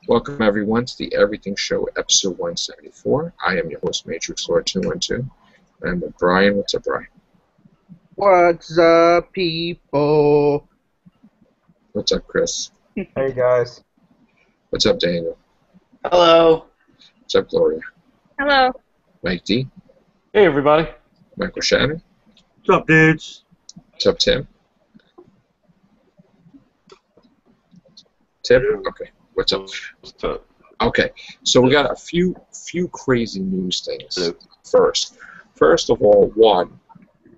Welcome everyone to the Everything Show, episode 174. I am your host, Matrix Lord 212. I'm with Brian. What's up, Brian? What's up, people? What's up, Chris? Hey guys. What's up, Daniel? Hello. What's up, Gloria? Hello. Mike D? Hey everybody. Michael Shannon? What's up, dudes? What's up, Tim? Tim? Okay. What's up? What's up? Okay, so we got a few crazy news things first. First of all, one,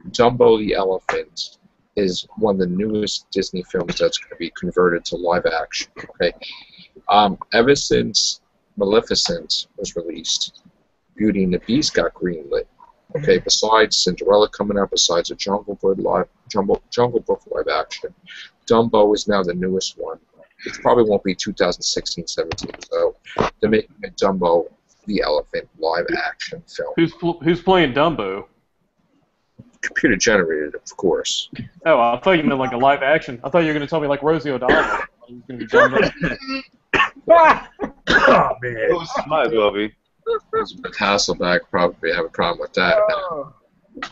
Dumbo the Elephant is one of the newest Disney films that's going to be converted to live action. Okay, ever since Maleficent was released, Beauty and the Beast got greenlit. Okay, besides Cinderella coming out, besides a Jungle Book live action, Dumbo is now the newest one. It probably won't be 2016-17, so they're making a Dumbo the Elephant live action film. Who's playing Dumbo? Computer generated, of course. Oh, I thought you meant like a live action. I thought you were going to tell me like Rosie O'Donnell. Was going to be Dumbo. Oh, man. Might as well be. Elizabeth Hasselbeck probably have a problem with that.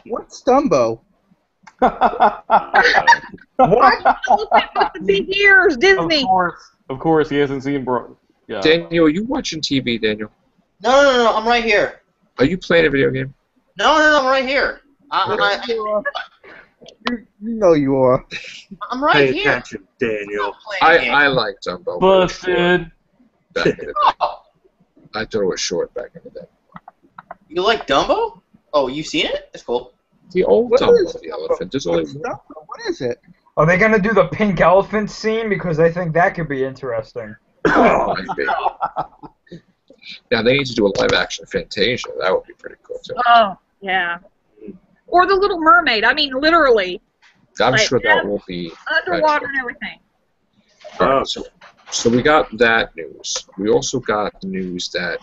What's Dumbo? What? The big ears, Disney. Of course, he hasn't seen Yeah. Daniel, are you watching TV, Daniel? No, I'm right here. Are you playing a video game? No, I'm right here. You know you are. I'm right Pay here. attention, Daniel. I like Dumbo. Busted. Back in the day. I thought it was short back in the day. You like Dumbo? Oh, you've seen it? That's cool. The old What Dumbo is the Elephant. There's only What's one. Dumbo? What is it? Are they gonna do the pink elephant scene? Because I think that could be interesting. Oh, might be. Now they need to do a live action Fantasia. That would be pretty cool too. Oh, yeah. Or the Little Mermaid. I mean, literally. I'm like sure that that will be underwater and everything. Alright, so we got that news. We also got the news that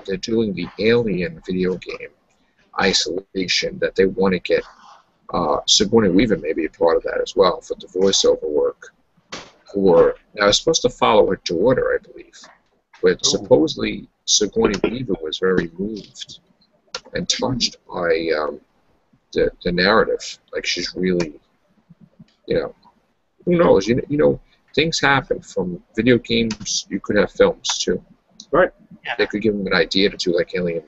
they're doing the Alien video game Isolation, that they want to get Sigourney Weaver maybe a part of that as well for the voiceover work. Now it's supposed to follow her daughter, I believe, but supposedly Sigourney Weaver was very moved and touched by the narrative. Like she's really, who knows? You know, things happen from video games. You could have films too. Right. They could give them an idea to do like Alien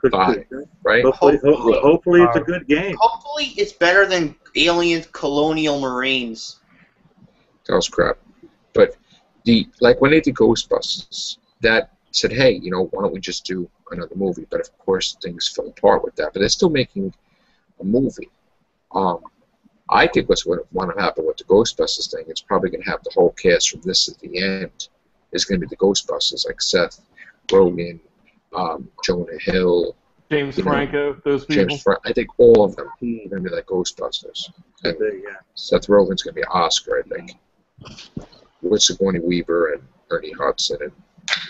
Good, 5, good. right? Hopefully it's a good game. Hopefully it's better than Aliens Colonial Marines. That was crap. But when they did Ghostbusters, that said, hey, why don't we just do another movie? But of course things fell apart with that. But they're still making a movie. I think what's going to happen with the Ghostbusters thing, it's probably going to have the whole cast from this at the end is going to be the Ghostbusters, like Seth Rogen, Jonah Hill, James Franco, those people. I think all of them are going to be like Ghostbusters. And Yeah. Seth Rogen's going to be Oscar, I think. With Sigourney Weaver and Ernie Hudson and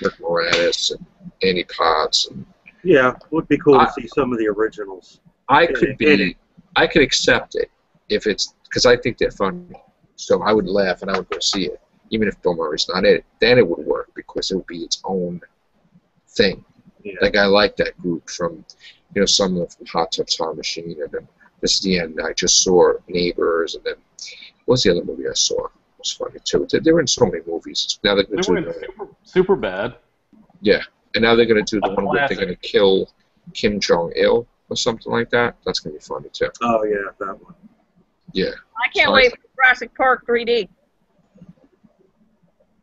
Rick Moranis and Annie Potts. And Yeah, it would be cool to see some of the originals. I could accept it if it's because I think they're funny. So I would laugh and I would go see it, even if Bill Murray's not in it. Then it would work because it would be its own thing. Yeah. Like I like that group from, some of them from Hot Tub Time Machine, and then this is the end. I just saw Neighbors, and then what was the other movie I saw? It was funny too. They were in so many movies. Now they're going to do super bad. Yeah, and now they're going to do the one where they're going to kill Kim Jong-il or something like that. That's going to be funny too. Oh yeah, that one. Yeah. I can't wait for Jurassic Park 3D.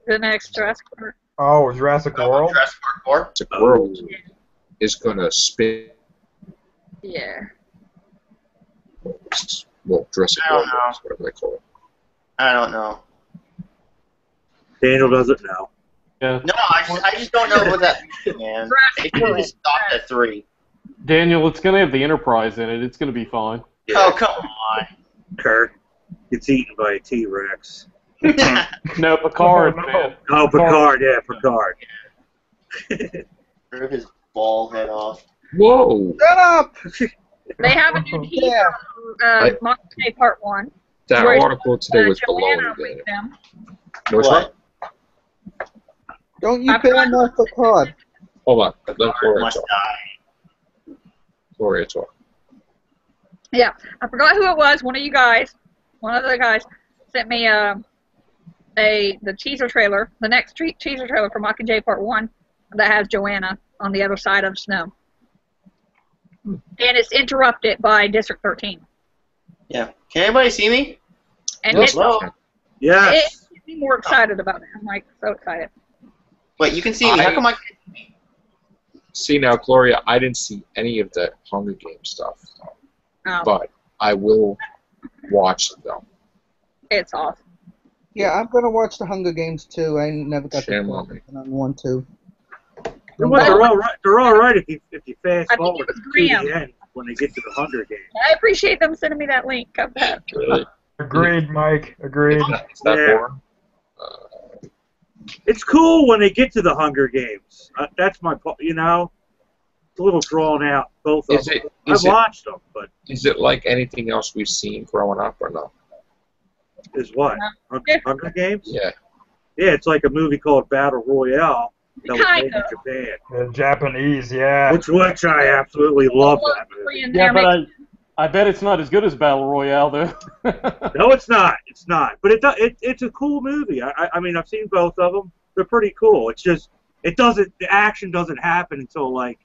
The next Jurassic Park. Oh, Jurassic World? Jurassic Park 4? Jurassic World is going to spin. Yeah. Well, Jurassic I don't World, know. whatever they call it. I don't know. Daniel doesn't know. Yeah. No, I just don't know what that means, man. It could have stopped at 3. Daniel, it's going to have the Enterprise in it. It's going to be fine. Oh, come on. Kirk gets eaten by a T-Rex. No, Picard, man. Oh, Picard, yeah, Picard. Rip his ball head off. Whoa! Shut up! They have a new teaser for Mockingjay Part 1. That where, article today was below Joanna me. with them. What's What? that? Don't you ban off the card? Hold on. Let Gloria Must talk. die. Gloria talk. Yeah, I forgot who it was. One of the guys, sent me the teaser trailer, the next teaser trailer for Mockingjay Part 1 that has Joanna on the other side of snow. And it's interrupted by District 13. Yeah. Can anybody see me? And Yes, Hello? it Yes. makes me more excited about it. I'm like so excited. Wait, you can see me. How come I can't see me? See now, Gloria, I didn't see any of the Hunger Games stuff, Oh, but I will watch them. it's awesome. Yeah, I'm gonna watch the Hunger Games too. I never got Shame to on play me. it on one too. Well, they're all right if you fast I think forward it was to Graham. the end when they get to the Hunger Games. I appreciate them sending me that link of that. Really? Agreed, Mike. Agreed. Is that Yeah. more? It's cool when they get to the Hunger Games. That's my, you know, it's a little drawn out. Both of Is them. it I've is it watched them, but is it like anything else we've seen growing up or no? is what Hunger Games? Yeah. Yeah, it's like a movie called Battle Royale that was made in Kind of. Japan, The Japanese, yeah. which I absolutely love that movie. In Yeah, there but makes- I bet it's not as good as Battle Royale, though. No, it's not. It's not. But it's a cool movie. I mean, I've seen both of them. They're pretty cool. It's just the action doesn't happen until like,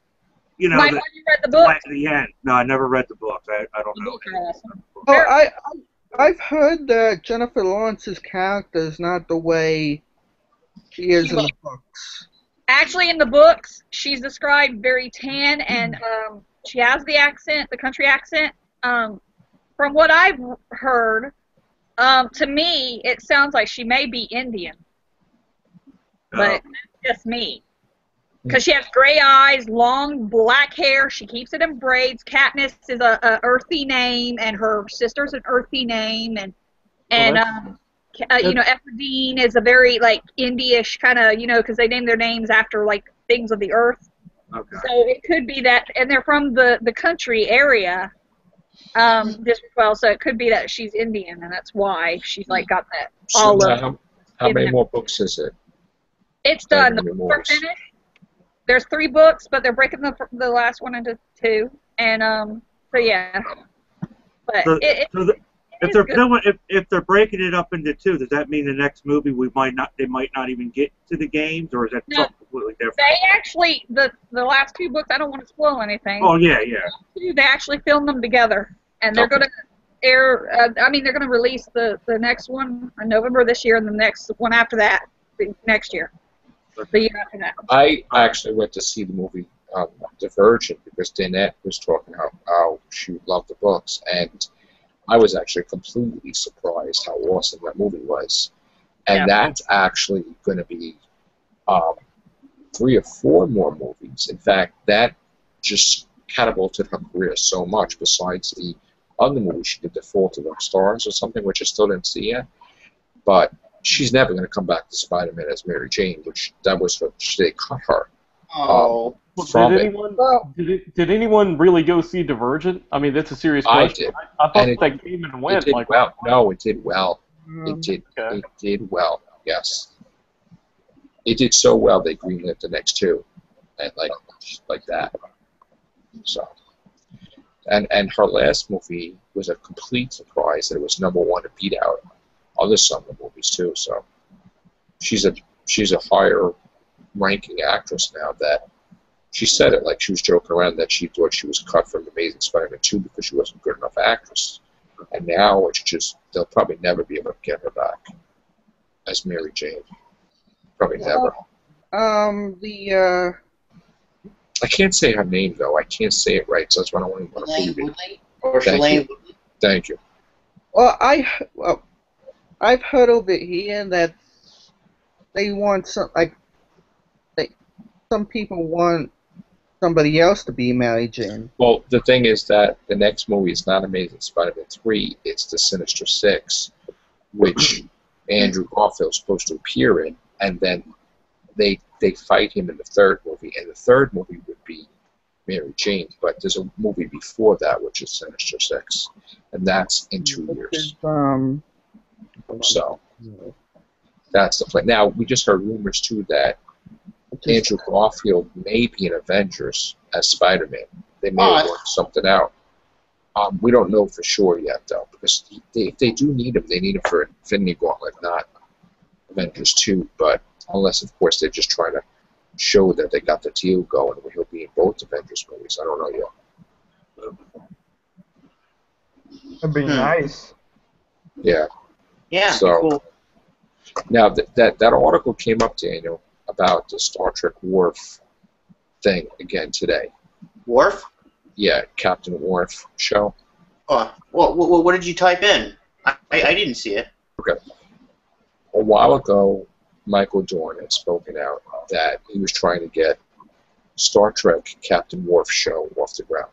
you know, Mike, the, have you read the book? the end. No, I never read the books. I don't The know. books are awesome. Oh, I've heard that Jennifer Lawrence's character is not the way she is in the books. Actually, in the books, she's described very tan, and she has the accent, the country accent. From what I've heard, to me, it sounds like she may be Indian, but that's just me. Because she has gray eyes, long black hair. She keeps it in braids. Katniss is a earthy name, and her sister's an earthy name, and you know, Ephrodine is a very like Indie-ish kind of, you know, because they name their names after like things of the earth. Okay. So it could be that, and they're from the country area, District 12. So it could be that she's Indian, and that's why she's like got that all So of. now, how many more books is it? It's done. The Many books are more. finished. There's 3 books, but they're breaking the last one into 2, and so yeah. But So, it if is they're good. doing, if they're breaking it up into 2, does that mean the next movie they might not even get to the games, or is that No. something completely different? They actually the last 2 books. I don't want to spoil anything. Oh yeah. They actually filmed them together, and they're Okay. going to air. I mean, they're going to release the next one in November this year, and the next one after that next year, the year after that. I actually went to see the movie Divergent because Danette was talking how she loved the books, and I was actually completely surprised how awesome that movie was. And Yeah. that's actually going to be 3 or 4 more movies. In fact, that just catapulted her career so much, besides the other movie she did, The Fault of Our Stars or something, which I still didn't see yet. But she's never going to come back to Spider-Man as Mary Jane, which that was what they cut her Oh. from Did it. anyone Well, did anyone really go see Divergent? I mean, that's a serious I question. did. I thought And it- that came and It went. did Like, well. No, it did well. um, Okay. It did well. Yes. It did so well they greenlit the next 2, and like that. So, and her last movie was a complete surprise that it was #1 to beat out other summer movies too. So, she's a higher ranking actress now. That she said it like she was joking around that she thought she was cut from Amazing Spider-Man 2 because she wasn't a good enough actress, and now it's just they'll probably never be able to get her back as Mary Jane. Probably never. I can't say her name though. I can't say it right, so that's why I don't even want to Shailene prove it. Woodley? Or Thank Shailene you. Woodley? Thank you. well, I've heard over here that they want some people want somebody else to be Mary Jane. Well, the thing is that the next movie is not Amazing Spider-Man 3. It's the Sinister Six, which Andrew Garfield's supposed to appear in, and then they fight him in the 3rd movie, and the 3rd movie would be Mary Jane, but there's a movie before that which is Sinister Six, and that's in 2 years. So that's the plan. Now we just heard rumors too that Andrew Garfield may be in Avengers as Spider-Man. They may have worked something out. We don't know for sure yet, though, because if they do need him, they need him for Infinity Gauntlet, not Avengers 2. But unless, of course, they're just trying to show that they got the deal going where he'll be in both Avengers movies. I don't know yet. That'd be nice. Yeah. Yeah. So Cool. now that article came up, Daniel, about the Star Trek Worf thing again today. Worf? Yeah, Captain Worf show. Oh, what did you type in? I didn't see it. Okay. A while ago, Michael Dorn had spoken out that he was trying to get Star Trek Captain Worf show off the ground.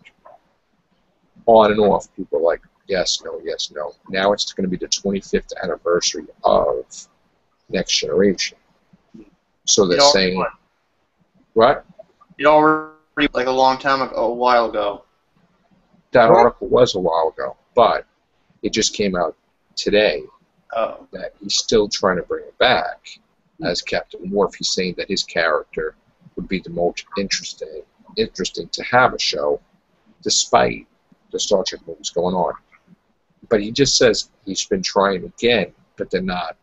On and off, people were like, yes, no, yes, no. Now it's going to be the 25th anniversary of Next Generation. So they're saying, what? It already like a long time ago, a while ago. That article was a while ago, but it just came out today that he's still trying to bring it back as Captain Worf. He's saying that his character would be the most interesting to have a show, despite the Star Trek movies going on. But he just says he's been trying again, but they're not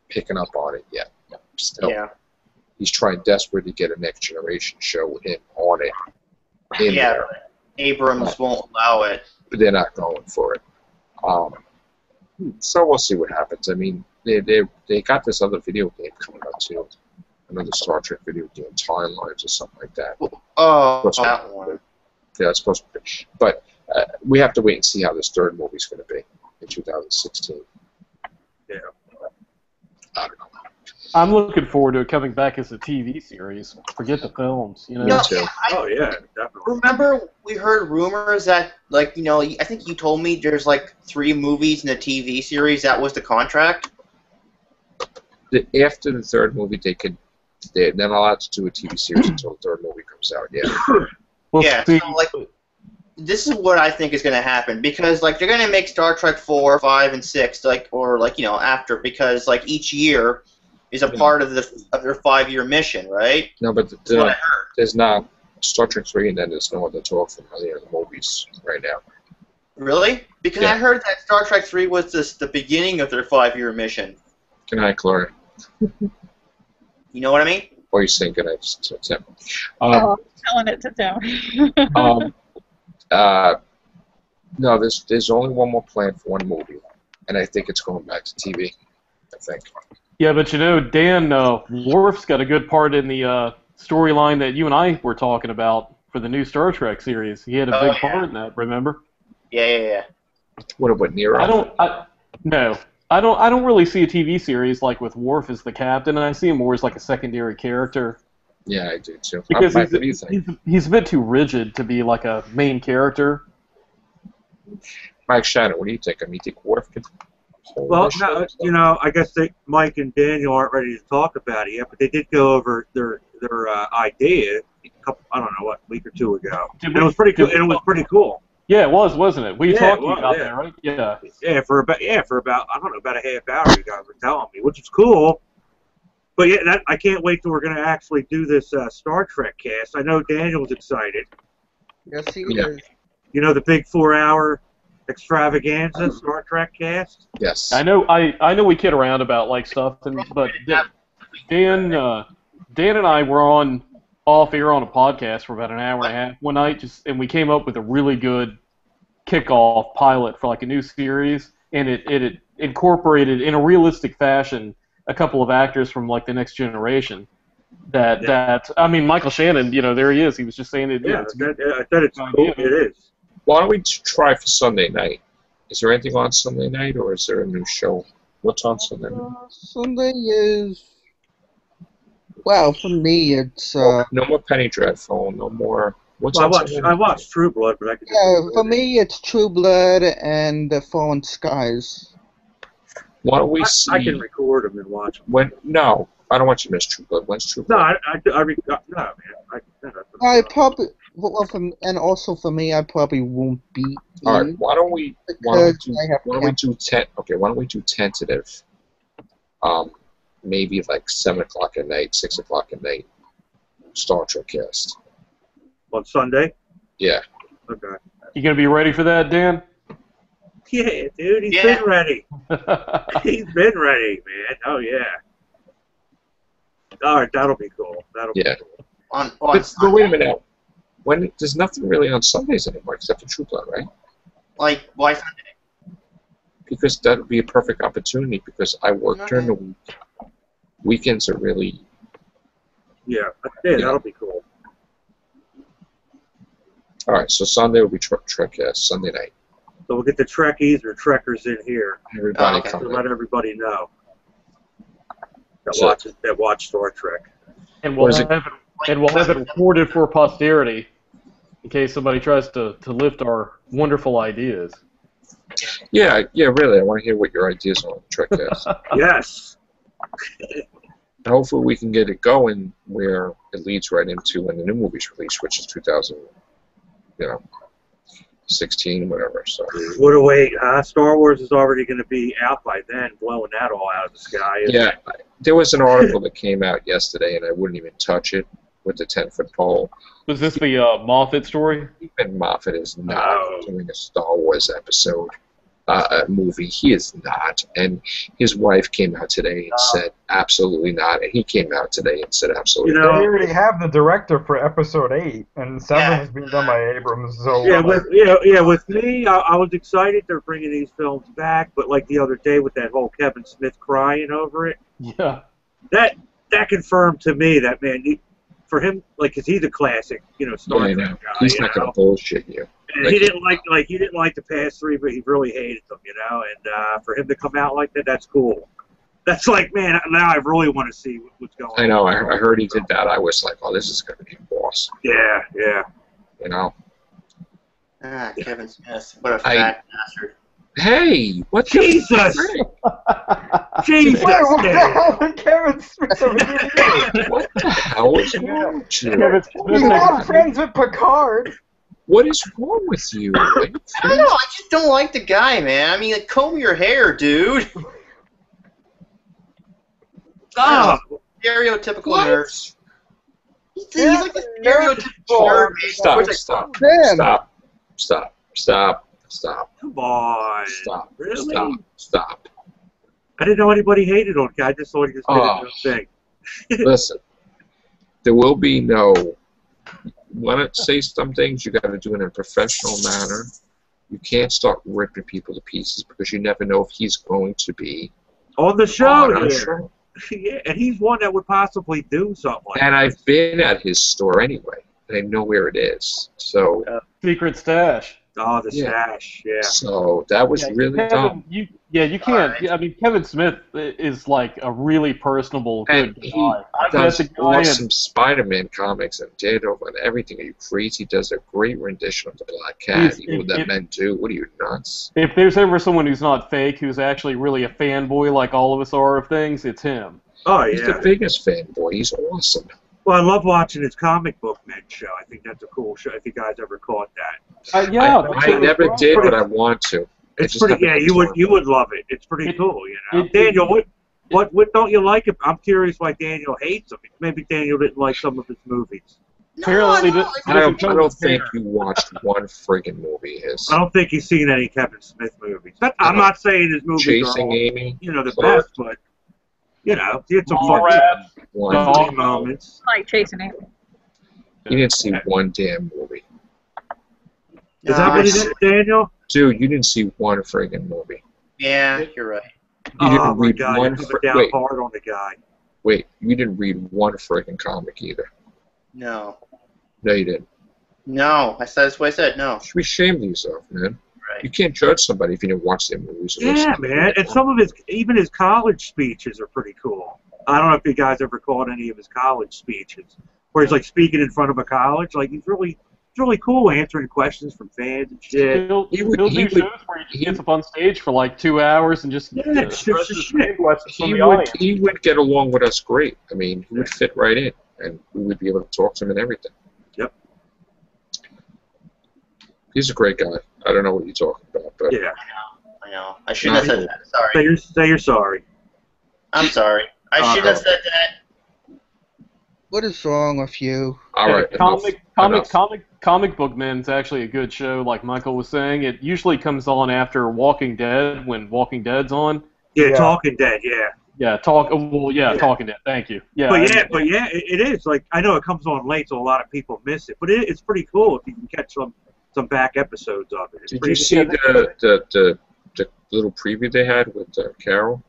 picking up on it yet. Still, he's trying desperately to get a Next Generation show with him on it. There. Abrams won't allow it. But they're not going for it. So we'll see what happens. I mean, they got this other video game coming out too. Another Star Trek video game, Timelines or something like that. Oh, that one. Yeah, it's supposed to be. But we have to wait and see how this third movie's going to be in 2016. Yeah. I don't know. I'm looking forward to it coming back as a TV series. Forget the films, you know. Me too. Oh yeah, definitely. Remember, we heard rumors that, like, you know, I think you told me there's like 3 movies in the TV series. That was the contract. After the third movie, they're not allowed to do a TV series until the third movie comes out. Yeah. Well, Yeah. see, So, like, this is what I think is going to happen, because like they're going to make Star Trek 4, 5, and 6, like, or like, you know, after, because like each year is a part of their 5-year mission, right? No, but That's what I heard. there's not Star Trek 3, and then there's no other talk from any of the movies right now. Really? Because I heard that Star Trek 3 was the beginning of their 5-year mission. Good night, Gloria. You know what I mean? Or you saying good night to Tim. I'm telling it to Tim. No, there's only one more plan for one movie, and I think it's going back to TV. I think. yeah, but you know, Dan Worf's got a good part in the storyline that you and I were talking about for the new Star Trek series. He had a big part in that. Remember? Yeah. What about Nero? I don't really see a TV series like with Worf as the captain, and I see him more as like a secondary character. Yeah, I do too. Because Mike, what do you think? he's a bit too rigid to be like a main character. Mike Shannon, what do you think? I mean, you think Worf could hold Well, this show? no, you know, I guess Mike and Daniel aren't ready to talk about it yet, but they did go over their idea a week or 2 ago. And it was pretty cool. And it was pretty cool. Yeah, it was, wasn't it? We talked about yeah. that, right? Yeah. Yeah, for about I don't know, about a half hour you guys were telling me, which is cool. But yeah, I can't wait till we're going to actually do this Star Trek cast. I know Daniel's excited. Yes, he Yeah. is. You know, the big 4-hour extravaganza Star Trek cast. Yes. I know we kid around about like stuff, but Dan and I were off air on a podcast for about an hour and a half one night, and we came up with a really good kickoff pilot for like a new series, and it incorporated in a realistic fashion a couple of actors from like the Next Generation. That I mean, Michael Shannon, you know, there he is. He was just saying it. Yeah, It's I said it's cool. It is. Why don't we try for Sunday night? Is there anything on Sunday night, or is there a new show? What's on Sunday night? Sunday is. Well, for me, it's. No more Penny Dreadful. No more. What's on Sunday night? I watched True Blood, but I could. For me, it's True Blood and The Fallen Skies. Why don't we see? I can record them and watch them. No, I don't want you to miss True Blood. When's True Blood? I probably. Well, and also for me, I probably won't be. All right. Why don't we do tentative? Maybe like 7 o'clock at night, 6 o'clock at night. Star Trek cast. On Sunday? Yeah. Okay. You gonna be ready for that, Dan? Yeah, dude, he's been ready. He's been ready, man. Oh, yeah. All right, that'll be cool. That'll be cool. On But wait a minute. There's nothing really on Sundays anymore except for True Blood, right? Like, why Sunday? Because that would be a perfect opportunity because I work during the week. Weekends are really... Yeah, that'll be cool. All right, so Sunday will be Trekcast, Sunday night. So we'll get the Trekkies or Trekkers in here. Everybody to come let everybody know that So- watch Star Trek. And we'll have it recorded for posterity in case somebody tries to lift our wonderful ideas. Yeah, really. I want to hear what your ideas are on Trekcast. Yes. And hopefully we can get it going where it leads right into when the new movie's released, which is 2016, whatever. So. What a wait. Star Wars is already going to be out by then, blowing that all out of the sky. Yeah, there was an article that came out yesterday, and I wouldn't even touch it with the 10-foot pole. Was this the Moffat story? Even Moffat is not doing a Star Wars episode, movie. He is not. And his wife came out today and said absolutely not. And he came out today and said absolutely They not. already have the director for episode 8, and 7 has been done by Abrams. So with me, I was excited they're bringing these films back, but like the other day with that whole Kevin Smith crying over it, that confirmed to me that, man, for him, like, 'cause he's a classic, Star Trek guy. He's not going to bullshit you. And he didn't like the past 3, but he really hated them, And for him to come out like that, that's cool. That's like, man, now I really want to see what's going on. I know. I heard he did that. I was like, oh, this is going to be a boss. Yeah. Kevin Smith. What a fat bastard. Hey, what Jesus! Jesus! Wait, what the hell did Kevin Smith over here? What the hell is wrong with you? He's not friends with Picard. What is wrong with you? I don't know. I just don't like the guy, man. I mean, like, comb your hair, dude. Stereotypical nerd. He's like the stereotypical nerd. Stop. Come on. Stop. Really? Stop. I didn't know anybody hated on guy. I just thought he just did his own thing. Listen, there will be no... Want to say some things, you got to do it in a professional manner. You can't start ripping people to pieces because you never know if he's going to be on the show. On our show. Yeah, and he's one that would possibly do something like and that. I've been at his store anyway, and I know where it is. So Secret Stash. Oh, the stash, yeah. So that was really dumb. You can't. I mean, Kevin Smith is like a really personable, good he guy. does awesome Spider-Man comics and Daredevil and everything. Are you crazy? He does a great rendition of the Black Cat. What that men do. What are you, nuts? If there's ever someone who's not fake, who's actually really a fanboy like all of us are of things, it's him. Oh, yeah. He's the biggest fanboy. He's awesome. Well, I love watching his Comic Book Men show. I think that's a cool show, if you guys ever caught that. I never did, but I want to. It's pretty. Yeah, you would love it. It's pretty cool, Daniel, what don't you like? I'm curious why Daniel hates him. Maybe Daniel didn't like some of his movies. I don't think you watched one friggin' movie of his. I don't think he's seen any Kevin Smith movies. I'm not saying his movies Chasing are all, Amy, the best, but he had some fun moments. Like Chasing Amy. You didn't see one damn movie. Is that what it is, Daniel? Dude, you didn't see one friggin' movie. Yeah, you're right. You didn't my read God, one. you're coming down hard on the guy. Wait, you didn't read one friggin' comic either. No. No, you didn't. No, that's what I said. No. You should be ashamed of yourself, man. Right. You can't judge somebody if you didn't watch their movies. Yeah, man, and some of even his college speeches are pretty cool. I don't know if you guys ever caught any of his college speeches, where he's like speaking in front of a college. Like he's really cool answering questions from fans and shit. He'll do shows where he gets up on stage for like 2 hours and just he would get along with us great. I mean, he would fit right in, and we would be able to talk to him and everything. Yep. He's a great guy. I don't know what you're talking about, but yeah, I know. I shouldn't have said that. Sorry. Say you're sorry. I'm sorry. I shouldn't have said that. What is wrong with you? All right. Comic Book Men's actually a good show, like Michael was saying. It usually comes on after Walking Dead, when Walking Dead's on. Yeah, Talking Dead, yeah. Yeah, Talking Dead, thank you. Yeah, but it is. Like, I know it comes on late, so a lot of people miss it. But it's pretty cool if you can catch some back episodes of it. Did you see the little preview they had with Carol?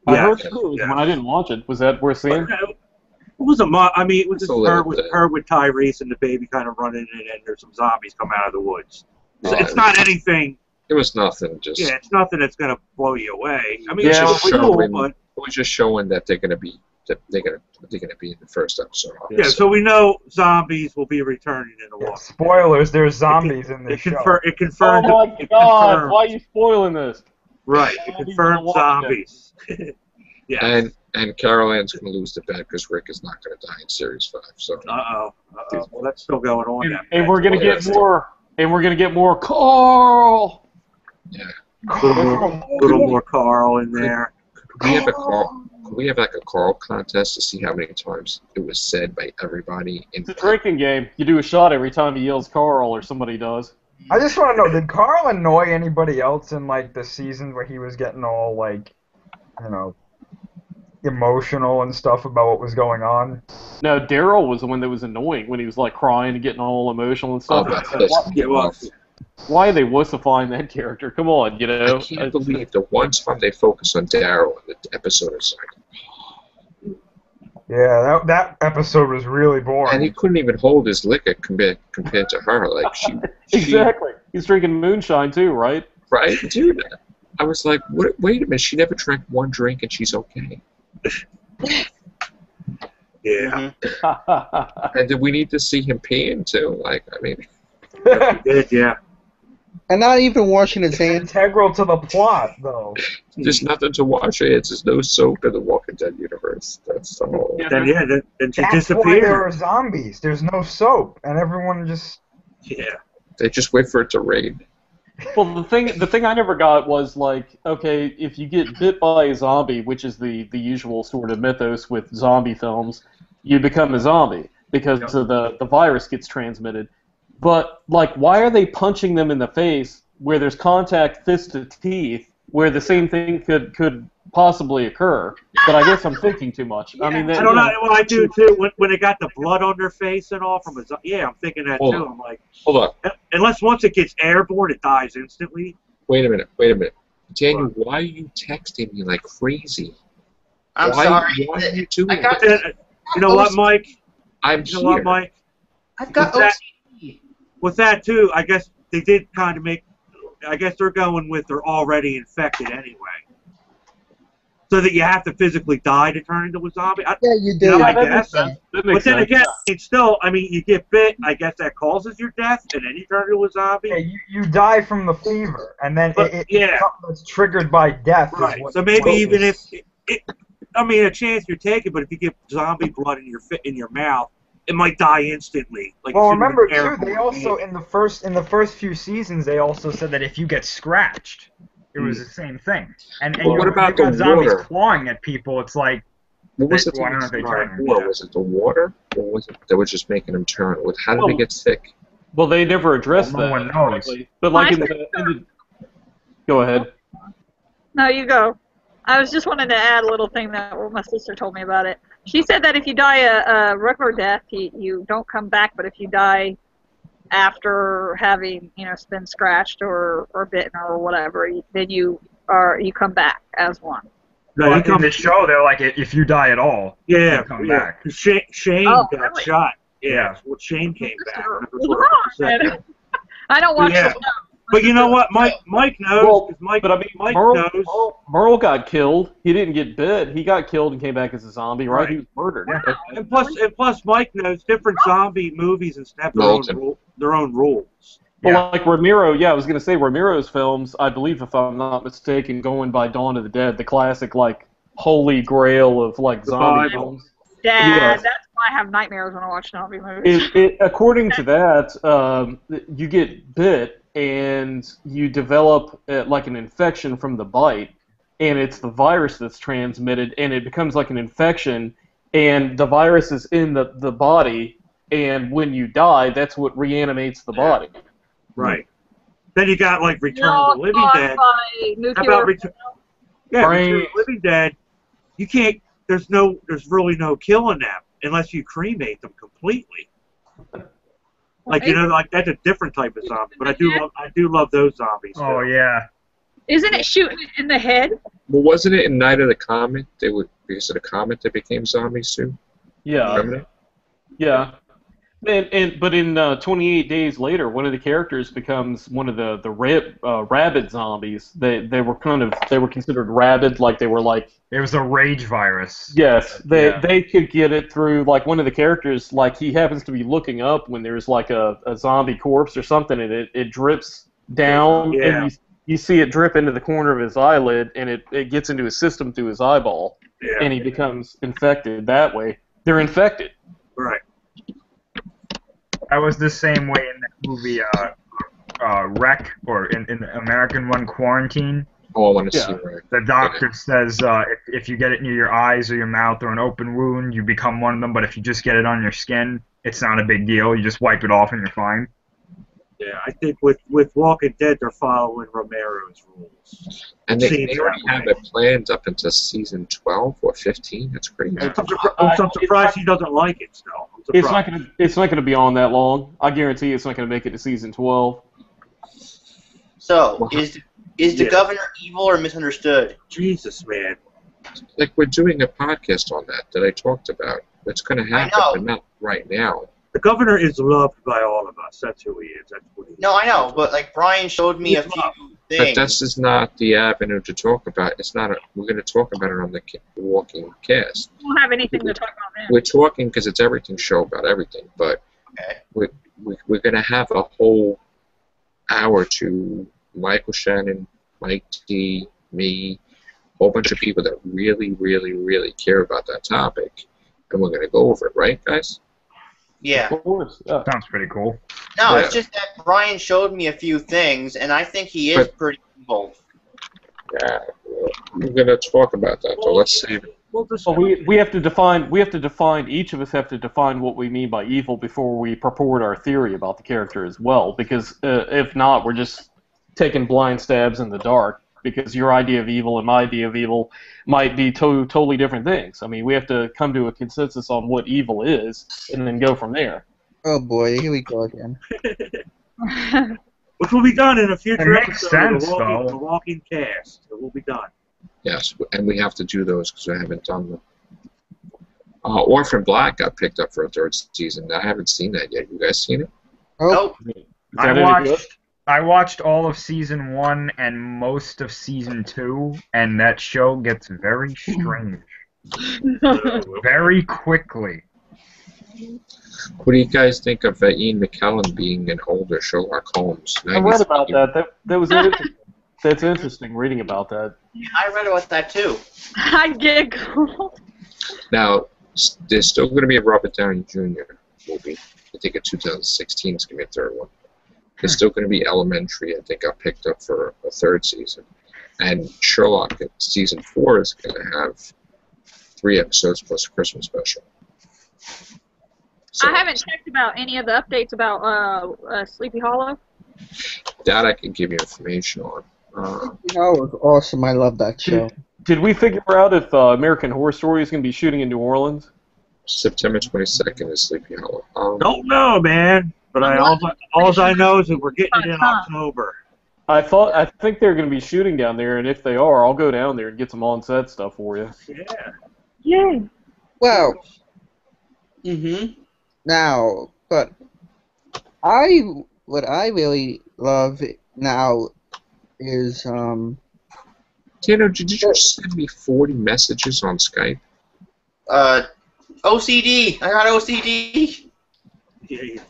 I heard too, when I didn't watch it. Was that worth seeing? It was it was just her with Tyrese and the baby kind of running in, and there's some zombies come out of the woods. So it's not anything. It was nothing. It's nothing that's gonna blow you away. I mean, it was just showing that they're gonna be in the first episode. Yeah, so we know zombies will be returning in the Walking Dead. Spoilers: there's zombies in this show. It confirmed. Oh my God! Why are you spoiling this? Right, it confirmed zombies. Yeah. And Carol Ann's going to lose the bet because Rick is not going to die in Series 5. So. Well, that's still going on. And we're going to get more. And we're going to get more Carl. Yeah. Little more Carl in there. Could we have like a Carl contest to see how many times it was said by everybody? It's a drinking game. You do a shot every time he yells Carl, or somebody does. I just want to know: did Carl annoy anybody else in like the season where he was getting all like, emotional and stuff about what was going on? No, Daryl was the one that was annoying when he was like crying and getting all emotional and stuff. Why are they wussifying that character? Come on, I can't believe the one time they focus on Daryl in the episode is like. Yeah, that episode was really boring. And he couldn't even hold his liquor compared to her. Like exactly. He's drinking moonshine too, right? Right, dude. I was like, wait a minute. She never drank one drink and she's okay. Yeah. And then we need to see him peeing too. Like, I mean. Yeah. And not even washing his hands. Integral to the plot, though. There's nothing to wash it. There's no soap in the Walking Dead universe. That's the whole. Then she disappeared. That's why there are zombies. There's no soap, and everyone just. Yeah. They just wait for it to rain. Well, the thing I never got was like, okay, if you get bit by a zombie, which is the usual sort of mythos with zombie films, you become a zombie because of the virus gets transmitted. But like, why are they punching them in the face where there's contact fist to teeth, where the same thing could possibly occur? But I guess I'm thinking too much. I mean, I don't know. Well, I do too. When they got the blood on their face and all from a I'm thinking that too. I'm like, hold on. Unless once it gets airborne, it dies instantly. Wait a minute. Daniel, why are you texting me like crazy? I'm sorry. Why are you doing that? You know what, Mike? I've got with that too, I guess they did kind of make. I guess they're going with they're already infected anyway, so that you have to physically die to turn into a zombie. Yeah, you do. I guess. But then again, it's still. I mean, you get bit. I guess that causes your death, and then you turn into a zombie. Yeah, you die from the fever, and then it's something that's triggered by death. Right. So maybe even if I mean, a chance you're taking, but if you get zombie blood in your mouth, it might die instantly. Like, well, remember too, they also in the first few seasons they also said that if you get scratched, it was the same thing. And what about the zombies water? Clawing at people? It's like, what was it? Why don't they turn? Was it the water, or was it that was just making them turn? How did they get sick? Well, they never addressed no one knows. But like in the go ahead. No, you go. I was just wanting to add a little thing that my sister told me about it. She said that if you die a regular death, you don't come back, but if you die after having, been scratched or bitten or whatever, then you come back as one. No, in the show, they're like, if you die at all, you come back. Shane got really? shot. Yeah, well, Shane came back. I don't watch the show. But you know what? Mike knows. Mike knows. Merle got killed. He didn't get bit. He got killed and came back as a zombie, right? He was murdered. Yeah. And plus, Mike knows different zombie movies and stuff have their own rules. Well, like Romero, I was going to say Romero's films, I believe, if I'm not mistaken, going by Dawn of the Dead, the classic, like, holy grail of, like, zombie films. Dad, that's why I have nightmares when I watch zombie movies. According to that, you get bit, and you develop like an infection from the bite, and it's the virus that's transmitted, and it becomes like an infection, and the virus is in the body, and when you die, that's what reanimates the body. Right. Then you got like Return of the Living Dead. How about Return of the Living Dead? You can't. There's really no killing them unless you cremate them completely. Like like that's a different type of zombie. But I do love those zombies. Oh yeah. Isn't it shooting it in the head? Well, wasn't it in Night of the Comet? Because of the comet they became zombies too. Yeah. Remember that? Yeah. But in 28 Days Later, one of the characters becomes one of the rabid zombies. They were considered rabid, like they were like. It was a rage virus. Yes, they could get it through, like one of the characters, like he happens to be looking up when there's like a zombie corpse or something, and it drips down, and you see it drip into the corner of his eyelid, and it gets into his system through his eyeball, and he becomes infected that way. They're infected. Right. That was the same way in that movie Wreck, or in the American one, Quarantine. Oh, I want to see Wreck. The doctor says if you get it near your eyes or your mouth or an open wound, you become one of them, but if you just get it on your skin, it's not a big deal. You just wipe it off and you're fine. Yeah, I think with Walking Dead, they're following Romero's rules. And they already have it planned up into season 12 or 15. That's crazy. I'm surprised he doesn't like it still. It's not gonna be on that long. I guarantee it's not gonna make it to season 12. So is the governor evil or misunderstood? Jesus, man. Like we're doing a podcast on that I talked about. It's going to happen, but not right now. The governor is loved by all of us. That's who he is. That's what he is. No, I know, but like Brian showed me a few things. But this is not the avenue to talk about. It's not. We're going to talk about it on the Walking Cast. We don't have anything to talk about now. We're talking because it's everything show about everything, but we're going to have a whole hour to Michael Shannon, Mike D, me, a whole bunch of people that really, really, really care about that topic, and we're going to go over it, right, guys? Yeah. Of course. Yeah. Sounds pretty cool. No, it's just that Brian showed me a few things, and I think he is pretty evil. Yeah, we're going to talk about that, so let's save it. We have to define. Each of us have to define what we mean by evil before we purport our theory about the character as well. Because if not, we're just taking blind stabs in the dark. Because your idea of evil and my idea of evil might be totally different things. I mean, we have to come to a consensus on what evil is, and then go from there. Oh boy, here we go again. Which will be done in a future episode of the Walking Cast. It will be done. Yes, and we have to do those because we haven't done them. Orphan Black got picked up for a third season. I haven't seen that yet. You guys seen it? Oh. Nope. I watched all of season 1 and most of season 2, and that show gets very strange. Very quickly. What do you guys think of Ian McKellen being an older Sherlock Holmes? I read about that. That was interesting. That's interesting, reading about that. Yeah, I read about that too. I giggled. Now, there's still going to be a Robert Downey Jr. movie. I think in 2016 it's going to be a third one. There's still going to be Elementary. I think got picked up for a third season. And Sherlock season 4 is going to have 3 episodes plus a Christmas special. So, I haven't checked about any of the updates about Sleepy Hollow. That I can give you information on. Sleepy Hollow was awesome. I love that show. Did we figure out if American Horror Story is going to be shooting in New Orleans? September 22nd is Sleepy Hollow. Don't know, man. But all I know is that we're getting it in October. I think they're going to be shooting down there, and if they are, I'll go down there and get some on-set stuff for you. Yeah. Yay. Well. Mm-hmm. Now, but what I really love now is Tano, did you just send me 40 messages on Skype? OCD. I got OCD.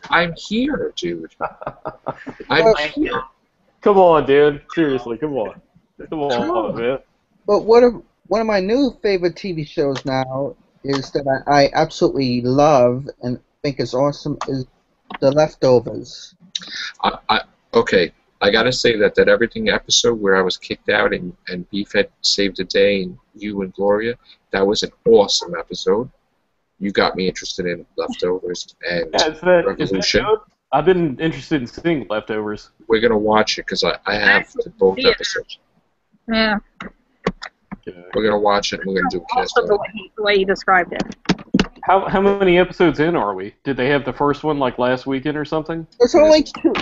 I'm here, dude. I'm here. Come on, dude. Seriously, come on. Come on, man. But one of my new favorite TV shows now is that I absolutely love and think is awesome is The Leftovers. Okay, I gotta say that Everything episode where I was kicked out and Beef had saved the day and you and Gloria, that was an awesome episode. you got me interested in Leftovers and Is that Revolution. good? I've been interested in seeing Leftovers. We're gonna watch it because I have both episodes. Yeah. We're gonna watch it and we're gonna do a cast. Also the way you described it. How many episodes in are we? Did they have the first one like last weekend or something? There's only two.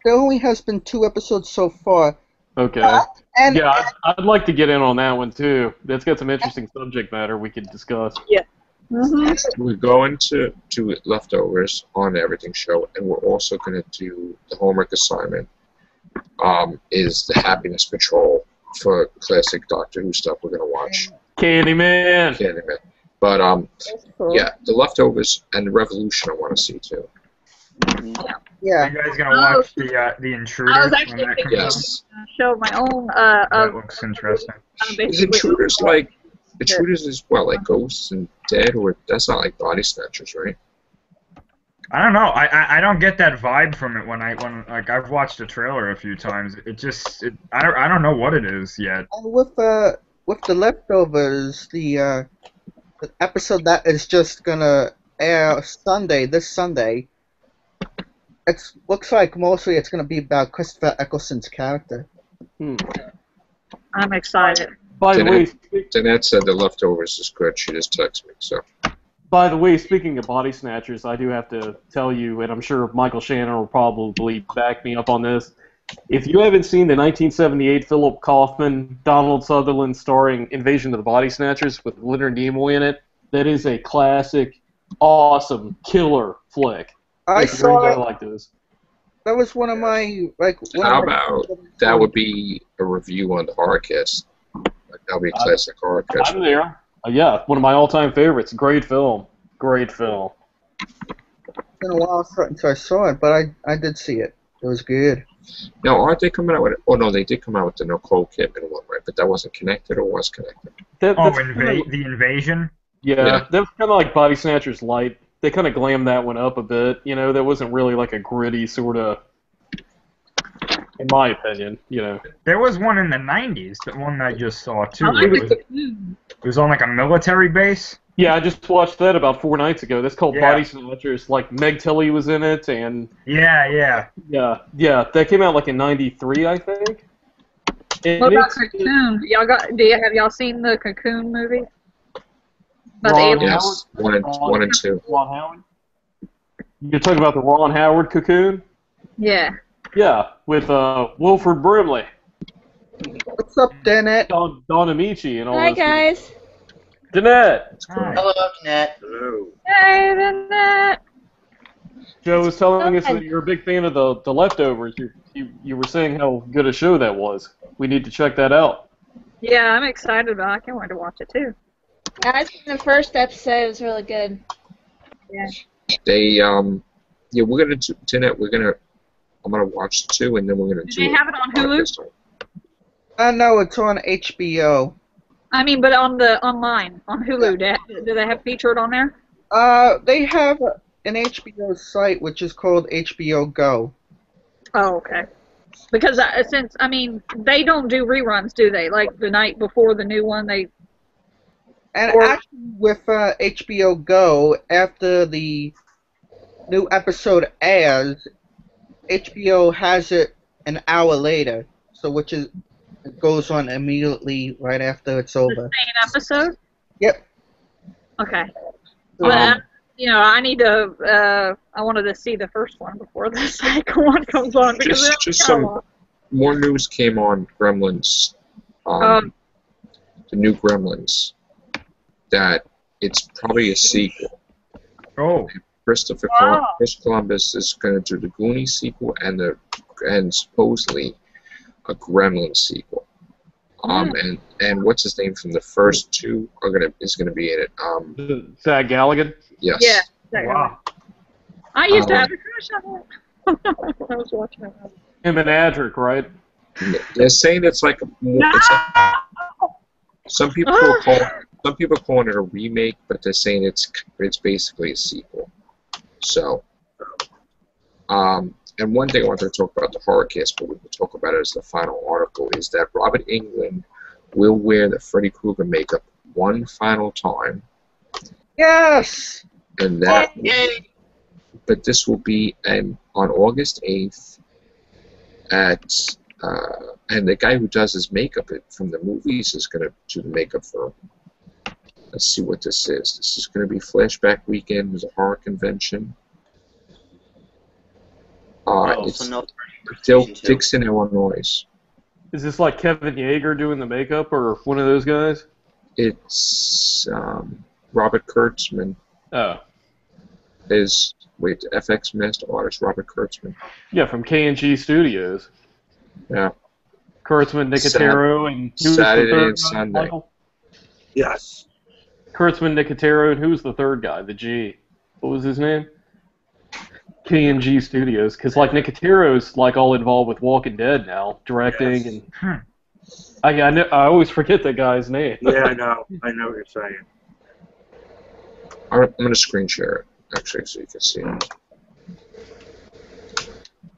There only has been 2 episodes so far. Okay. And Yeah, I'd like to get in on that one too. That's got some interesting subject matter we could discuss. Yeah. Mm-hmm. We're going to do Leftovers on the Everything Show, and we're also going to do the homework assignment. Is the Happiness Patrol for classic Doctor Who stuff we're going to watch. Candyman. But Cool. yeah, the Leftovers and the Revolution I want to see too. yeah, Are you guys gonna watch the Intruder? I was when actually that thinking comes Yes. show my own That looks interesting. Is Intruders like Intruders is what, like Ghosts and Dead, or that's not like Body Snatchers, right? I don't know. I don't get that vibe from it when like I've watched the trailer a few times. I don't know what it is yet. and with the Leftovers, the episode that is just gonna air this Sunday. It looks like mostly it's gonna be about Christopher Eccleston's character. I'm excited. By the way, Danette said the Leftovers is good. She just texted me, so. speaking of Body Snatchers, I do have to tell you, and I'm sure Michael Shannon will probably back me up on this. If you haven't seen the 1978 Philip Kaufman, Donald Sutherland starring Invasion of the Body Snatchers with Leonard Nimoy in it, that is a classic, awesome, killer flick. I saw it. Like this. That was one of my How about that would be a review on the Horrorcast? Like that would be a classic Horrorcast. I'm there. Yeah, one of my all-time favorites. Great film. Great film. It's been a while since I saw it, but I did see it. It was good. Now, aren't they coming out with it? Oh, no, they did come out with the Nicole Kidman one, right? But that wasn't connected or was connected? That's the Invasion? Yeah, that was kind of like Body Snatchers Light. They kind of glammed that one up a bit. You know, that wasn't really like a gritty sort of, in my opinion, you know. There was one in the 90s, the one I just saw, too. It was on like a military base? Yeah, I just watched that about 4 nights ago. That's called Yeah. Body Snatchers. Like, Meg Tilly was in it, and... Yeah. Yeah, that came out like in 93, I think. And What about Cocoon? Have y'all seen the Cocoon movie? About the Ron alien? Yes, one and two. Ron Howard? You're talking about the Ron Howard Cocoon? Yeah. Yeah, with Wilford Brimley, What's up, Danette? Don Amici, and all Hi those guys. people. Danette! Hello, Jeanette. Hello. Hey, Danette. Joe was telling us Okay. that you're a big fan of the Leftovers. You were saying how good a show that was. We need to check that out. Yeah, I'm excited about it. I can't wait to watch it, too. I think the first episode was really good. Yeah. They yeah, we're gonna do Danette. I'm gonna watch the 2, and then we're gonna Do do. they have it on Hulu? podcast. No, it's on HBO. I mean, but on the online, on Hulu, do they have featured on there? They have an HBO site which is called HBO Go. Oh, okay. Because they don't do reruns, do they? Like the night before the new one, they. And Or- actually, with HBO Go, after the new episode airs, HBO has it an hour later, so it goes on immediately right after it's over. Same episode. Yep. Okay. But I need to. I wanted to see the first one before the second one comes on because Just some more news came on Gremlins, the new Gremlins, that it's probably a sequel. Oh. Chris Columbus is going to do the Goonies sequel and supposedly a Gremlins sequel. And what's his name from the first 2 is gonna be in it. Zach Galligan? Yes. Yeah. Wow. I used to have a crush on it when I was watching it. Him and Adric, right? They're saying it's like some people are calling it a remake, but they're saying it's basically a sequel. So, and one thing I wanted to talk about the Horrorcast, but we can talk about it as the final article, is that Robert Englund will wear the Freddy Krueger makeup one final time. Yes. And that. Yay! But this will be on August 8th at. And the guy who does his makeup from the movies is going to do the makeup for him. Let's see what this is. This is going to be Flashback Weekend. There's a horror convention. It's Dixon, Illinois. Is this like Kevin Yeager doing the makeup, or one of those guys? It's Robert Kurtzman. Oh. The FX master artist, Robert Kurtzman. Yeah, from K&G Studios. Yeah. Kurtzman, Nicotero, and who's Saturday the third and guy, Sunday. Michael? Yes. Kurtzman, Nicotero, and who's the third guy? The G. What was his name? K&G Studios, because like Nicotero's like all involved with Walking Dead now, directing and. I always forget that guy's name. Yeah, I know. I know what you're saying. I'm going to screen share it, actually, so you can see it.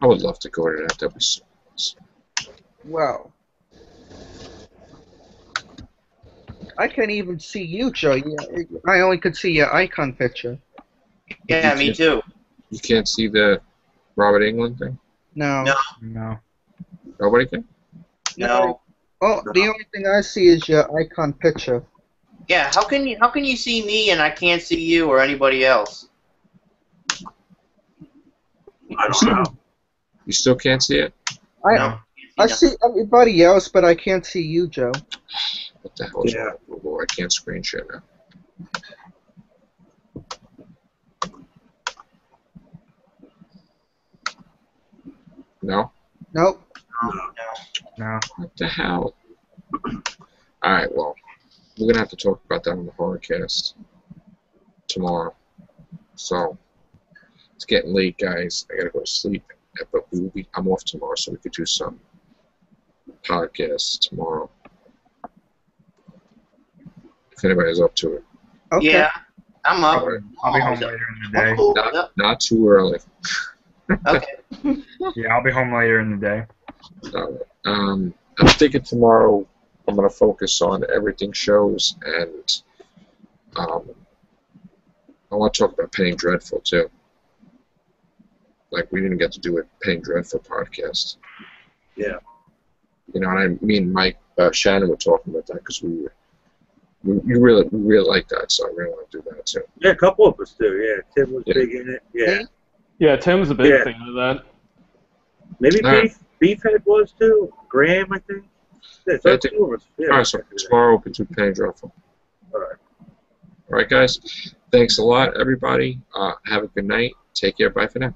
I would love to go to that. That'd be so nice. Wow. I can't even see you, Joe. I only could see your icon picture. Yeah, me too. You can't see the Robert Englund thing? No. No. Nobody can? No. Oh, the only thing I see is your icon picture. Yeah, how can you see me and I can't see you or anybody else? I don't know. You still can't see it? I see everybody else, but I can't see you, Joe. What the hell is wrong with Google? I can't screen share now. No? Nope. No. What the hell? Alright, well, we're going to have to talk about that on the Horrorcast tomorrow. So, it's getting late, guys. I got to go to sleep. But I'm off tomorrow, so we could do some podcasts tomorrow. If anybody's up to it. Okay. Yeah, I'm up. All right. I'll be home later in the day. Cool. Not too early. Okay. Yeah, I'll be home later in the day. I'm thinking tomorrow I'm going to focus on everything shows, and I want to talk about Penny Dreadful, too. Like, we didn't get to do a Penny Dreadful podcast. Yeah. You know, and me and Mike Shannon were talking about that because we really like that, so I really want to do that, too. Yeah, a couple of us do, yeah. Tim was big in it, yeah. Yeah, Tim's a big fan of that. Maybe Beefhead was, too. Graham, I think. Yeah, so two of us. Yeah. All right, so tomorrow we can do Penny Dreadful. All right. All right, guys. Thanks a lot, everybody. Have a good night. Take care. Bye for now.